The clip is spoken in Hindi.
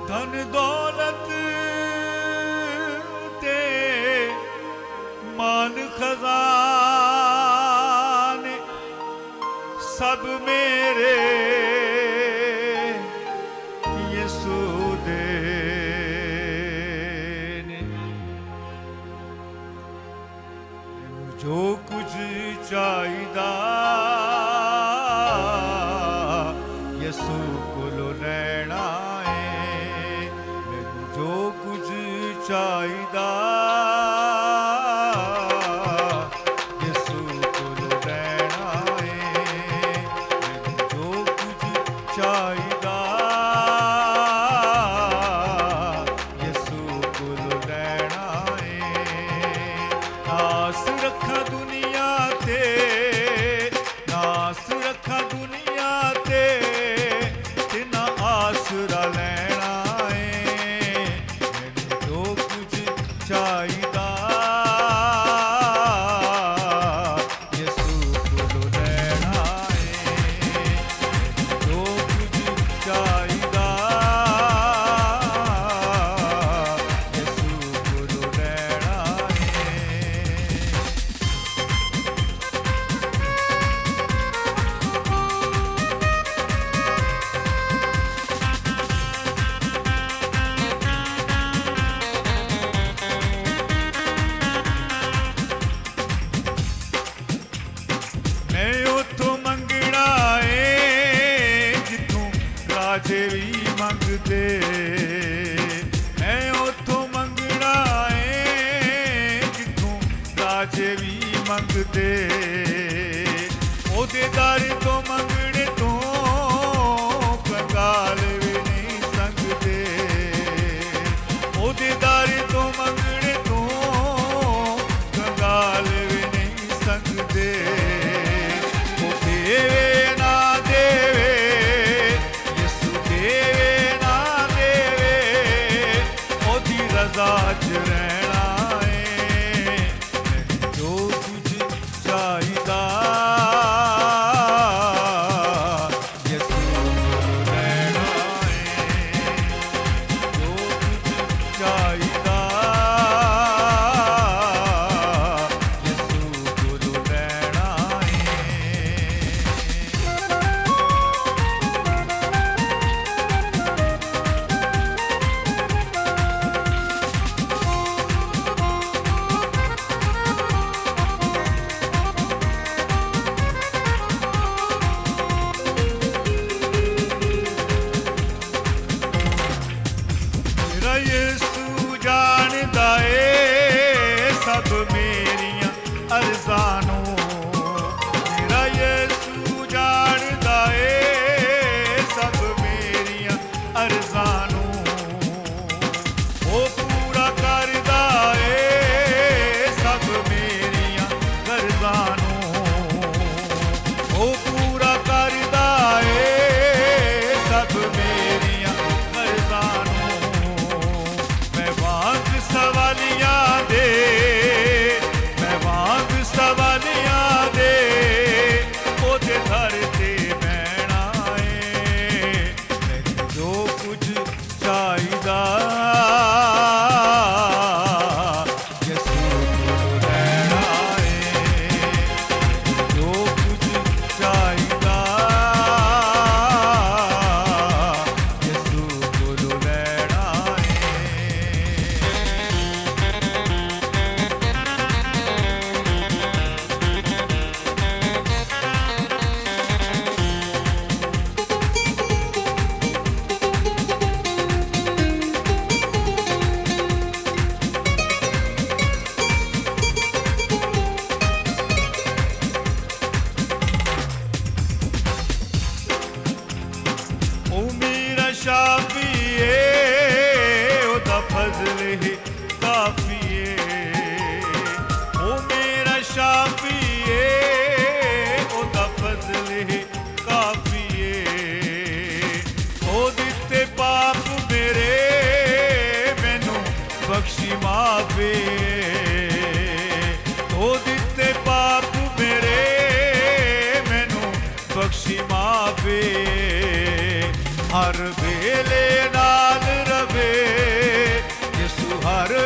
धन दौलत ते माल खजाने सब मेरे यीशु दे ने। जो कुछ चाहिदा यीशु कोलों लैना है। मैनू जो कुछ चाहिदा यीशु कोलों लैना है। मैनू जो कुछ चाहिदा यीशु कोलों लैना है। आस रखा दुनिया ते, आस रखा दुनिया ते ना आसरा लेना है। मैनू जो कुछ चाहिदा यीशु कोलों लैना है। मैनू जो कुछ चाहिदा यीशु कोलों लैना है। मैं उथों मंगना है जिथों राजे भी मंगते। मैं उथों मंगना है जिथों राजे भी मंगते। ओदे दर तो मंगने तो कंगाल भी नहीं संगते। ओदे दर तो मंगने तो कंगाल भी नहीं संगते। वो देवे ना देवे यीशु देवे ना देवे ओदी रज़ा च रहना है। मैनू जो कुछ चाहिदा यीशु कोलों लैना है। जो कुछ चाहिदा यीशु कोलों लैना है। मेरा यीशु जानदा है सब मेरियां अरज़ानों। मेरा यीशु जानदा है सब मेरियां अरज़ानों। वो पूरा करदा है सब मेरियां गरज़ानों। वो पूरा करदा है सब मेरियां गरज़ानों। मैं वांग सवालियां दे, मैं वांग सवालियां दे ओदे दर ते बैठना है। मैनू जो कुछ चाहिदा यीशु कोलों लैना है। मैनू जो कुछ चाहिदा यीशु कोलों लैना है। ओ मेरा शाफी है ओदा फजल ही काफी है। ओ मेरा शाफी है ओदा फजल ही काफी है। ओ दिते पाप मेरे मैनू बख्शी माफी। ओ दिते पाप मेरे मैनू बख्शी माफी। हर वेले नाल हर